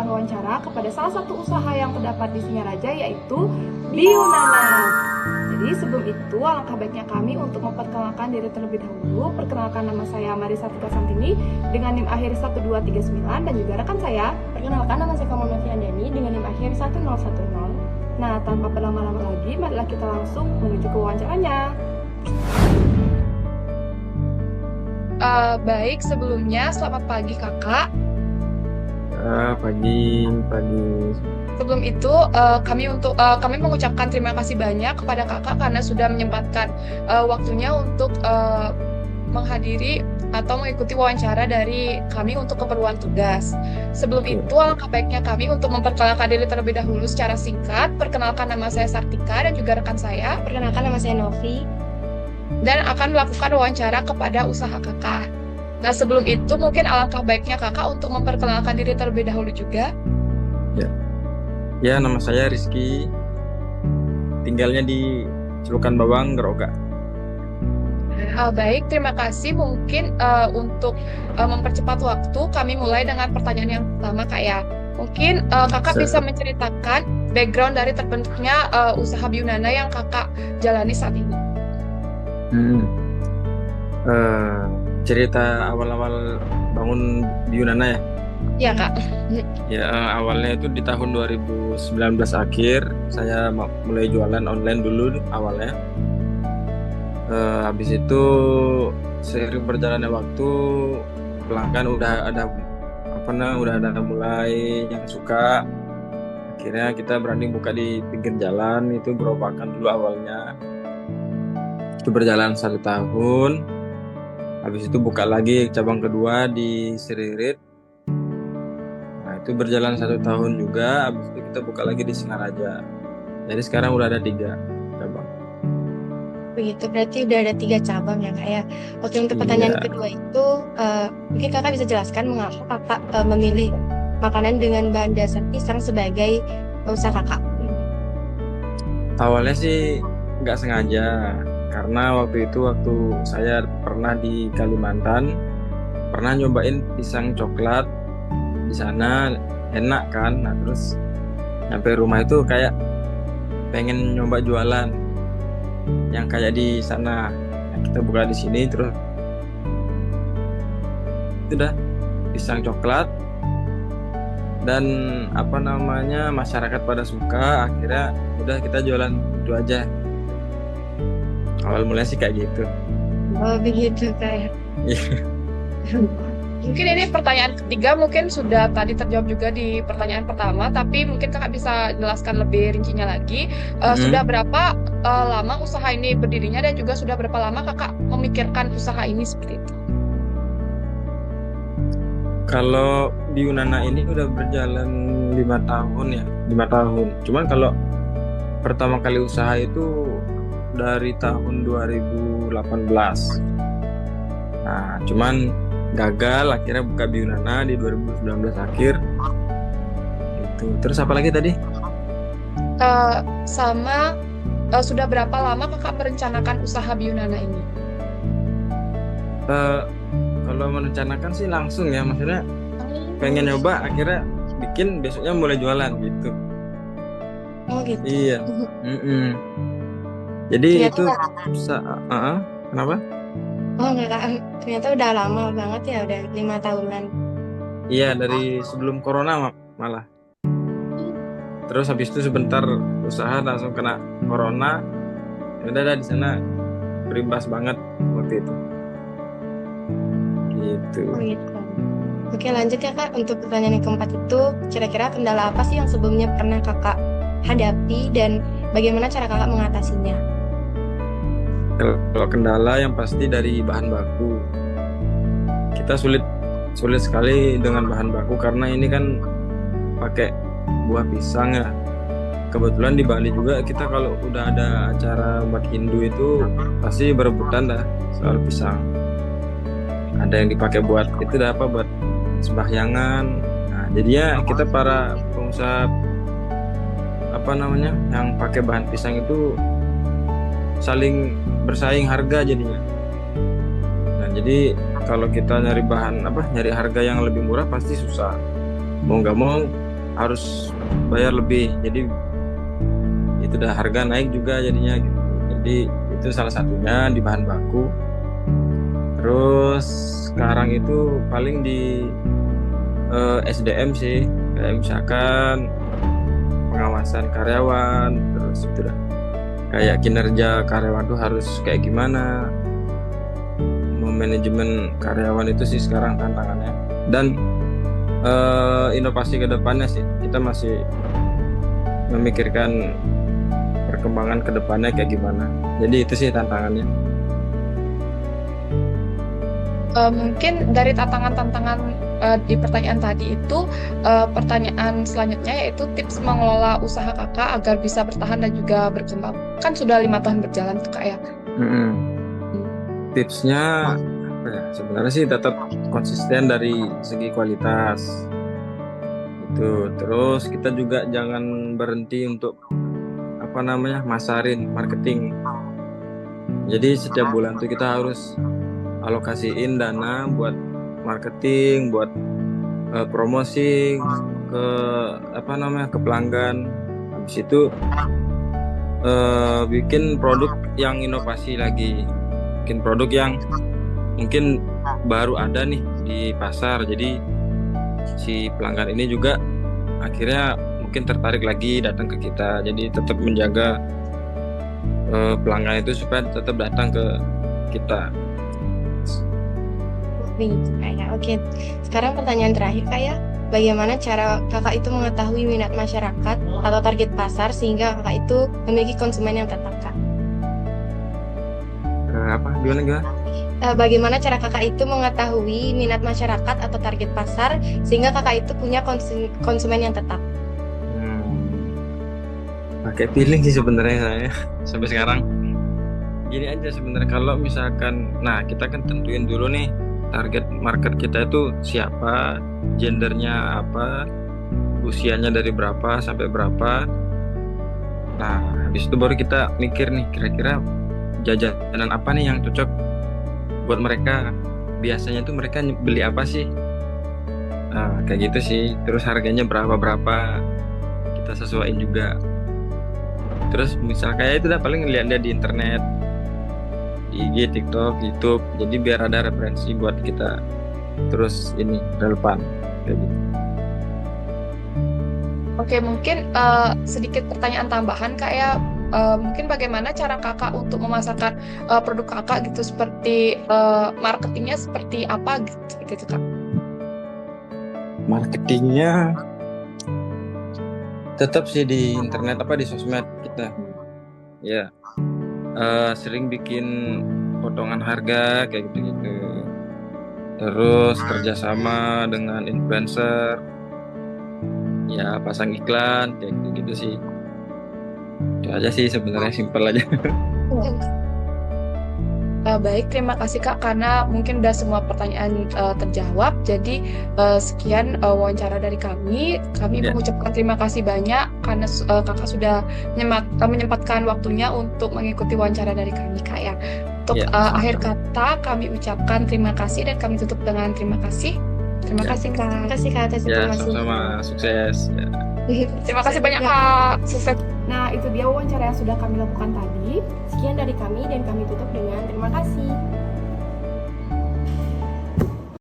melakukan wawancara kepada salah satu usaha yang terdapat di Singaraja, yaitu Biyunana. Jadi sebelum itu alangkah baiknya kami untuk memperkenalkan diri terlebih dahulu. Perkenalkan, nama saya Marisa Tika Santini dengan NIM akhir 1239, dan juga rekan saya. Perkenalkan, nama saya Kamul Noviandani dengan NIM akhir 1010. Nah, tanpa berlama-lama lagi, marilah kita langsung menuju ke wawancaranya. Baik, sebelumnya selamat pagi kakak. Pagi. Sebelum itu kami mengucapkan terima kasih banyak kepada kakak karena sudah menyempatkan waktunya untuk menghadiri atau mengikuti wawancara dari kami untuk keperluan tugas. Sebelum itu, alangkah baiknya kami untuk memperkenalkan diri terlebih dahulu secara singkat. Perkenalkan, nama saya Sartika dan juga rekan saya. Perkenalkan, nama saya Novi. Dan akan melakukan wawancara kepada usaha kakak. Nah, sebelum itu mungkin alangkah baiknya kakak untuk memperkenalkan diri terlebih dahulu juga. Ya, nama saya Rizky. Tinggalnya di Celukan Bawang, Geroga. Baik, terima kasih. Mungkin untuk mempercepat waktu, kami mulai dengan pertanyaan yang pertama, Kak ya. Mungkin kakak bisa menceritakan background dari terbentuknya usaha Biyunana yang kakak jalani saat ini. Cerita awal-awal bangun Biyunana ya? Iya, Kak. Ya, awalnya itu di tahun 2019 akhir, saya mulai jualan online dulu awalnya. Habis itu seiring berjalannya waktu, pelanggan udah ada mulai yang suka. Akhirnya kita berani buka di pinggir jalan, itu gerobakan dulu awalnya. Itu berjalan 1 tahun. Habis itu buka lagi cabang kedua di Seririt. Nah, itu berjalan 1 tahun juga. Habis itu kita buka lagi di Singaraja. Jadi sekarang udah ada 3 cabang. Begitu, berarti udah ada 3 cabang ya Kak ya. Waktu untuk pertanyaan kedua itu, mungkin kakak bisa jelaskan mengapa kakak memilih makanan dengan bahan dasar pisang sebagai usaha kakak? Awalnya sih nggak sengaja, karena waktu saya pernah di Kalimantan, pernah nyobain pisang coklat di sana, enak kan. Nah, terus nyampe rumah itu kayak pengen nyoba jualan yang kayak di sana. Nah, kita buka di sini, terus itu dah pisang coklat, dan masyarakat pada suka. Akhirnya udah kita jualan itu aja. Awal mulanya sih kayak gitu. Oh begitu Kak. Mungkin ini pertanyaan ketiga mungkin sudah tadi terjawab juga di pertanyaan pertama, tapi mungkin kakak bisa jelaskan lebih rincinya lagi. Sudah berapa lama usaha ini berdirinya, dan juga sudah berapa lama kakak memikirkan usaha ini seperti itu? Kalau Biyunana ini udah berjalan 5 tahun ya, 5 tahun. Cuman kalau pertama kali usaha itu dari tahun 2018. Nah, cuman gagal, akhirnya buka Biyunana di 2019 akhir. Itu. Terus apa lagi tadi? Sudah berapa lama kakak merencanakan usaha Biyunana ini? Kalau merencanakan sih langsung ya, maksudnya pengen nyoba, akhirnya bikin, besoknya mulai jualan gitu. Oh gitu. Iya. Jadi Ternyata itu kenapa? Oh enggak Kak, ternyata udah lama banget ya, udah 5 tahunan. Iya, dari sebelum corona malah. Terus habis itu sebentar usaha langsung kena corona. Udah di sana berimbas banget waktu itu. Gitu. Oh gitu. Oke, lanjut ya Kak, untuk pertanyaan yang keempat itu, kira-kira kendala apa sih yang sebelumnya pernah kakak hadapi dan bagaimana cara kakak mengatasinya? Kalau kendala yang pasti dari bahan baku. Kita sulit sekali dengan bahan baku, karena ini kan pakai buah pisang ya. Kebetulan di Bali juga kita kalau udah ada acara umat Hindu itu pasti berebutan dah soal pisang. Ada yang dipakai buat buat sembahyangan. Nah, jadinya kita para pengusaha yang pakai bahan pisang itu saling bersaing harga jadinya. Nah, jadi kalau kita nyari harga yang lebih murah pasti susah. Mau nggak mau harus bayar lebih, jadi itu udah harga naik juga jadinya gitu. Jadi itu salah satunya di bahan baku. Terus sekarang itu paling di SDM sih, kayak misalkan pengawasan karyawan, terus itu dah kayak kinerja karyawan tuh harus kayak gimana, manajemen karyawan itu sih sekarang tantangannya. Dan inovasi ke depannya sih kita masih memikirkan perkembangan ke depannya kayak gimana. Jadi itu sih tantangannya. Mungkin dari tantangan-tantangan di pertanyaan tadi itu, pertanyaan selanjutnya yaitu tips mengelola usaha kakak agar bisa bertahan dan juga berkembang. Kan sudah 5 tahun berjalan tuh kak ya. Tipsnya apa ya? Sebenarnya sih tetap konsisten dari segi kualitas. Itu. Terus kita juga jangan berhenti untuk masarin, marketing. Jadi setiap bulan tuh kita harus alokasiin dana buat marketing, buat promosi ke ke pelanggan. Habis itu bikin produk yang inovasi lagi, bikin produk yang mungkin baru ada nih di pasar. Jadi si pelanggan ini juga akhirnya mungkin tertarik lagi datang ke kita. Jadi tetap menjaga pelanggan itu supaya tetap datang ke kita. Oke. Sekarang pertanyaan terakhir kak ya. Bagaimana cara kakak itu mengetahui minat masyarakat atau target pasar sehingga kakak itu memiliki konsumen yang tetap kak? Gimana? Bagaimana cara kakak itu mengetahui minat masyarakat atau target pasar sehingga kakak itu punya konsumen yang tetap? Pakai feeling sih sebenarnya saya sampai sekarang. Gini aja sebenarnya, kalau misalkan, kita kan tentuin dulu nih target market kita itu siapa, gendernya apa, usianya dari berapa sampai berapa. Nah, habis itu baru kita mikir nih kira-kira jajanan apa nih yang cocok buat mereka. Biasanya tuh mereka beli apa sih? Nah, kayak gitu sih. Terus harganya berapa kita sesuaiin juga. Terus misal kayak itu paling lihat di internet, di IG, TikTok, YouTube. Jadi biar ada referensi buat kita terus ini relevan kayak gitu. Oke, mungkin sedikit pertanyaan tambahan kak ya. Mungkin bagaimana cara kakak untuk memasarkan produk kakak gitu, seperti marketingnya seperti apa gitu kak? Marketingnya tetap sih di internet, di sosmed kita. Ya, sering bikin potongan harga kayak gitu-gitu. Terus kerjasama dengan influencer, ya pasang iklan kayak gitu sih. Itu aja sih sebenarnya, simpel aja. Baik, terima kasih kak karena mungkin udah semua pertanyaan terjawab. Jadi sekian wawancara dari kami. Kami mengucapkan terima kasih banyak karena kakak sudah menyempatkan waktunya untuk mengikuti wawancara dari kami kak ya. Untuk akhir kata kami ucapkan terima kasih dan kami tutup dengan terima kasih. Terima kasih kak. Terima kasih kak atas informasinya. Sama-sama, sukses. Terima kasih banyak kak. Sukses. Nah, itu dia wawancara yang sudah kami lakukan tadi. Sekian dari kami dan kami tutup dengan terima kasih.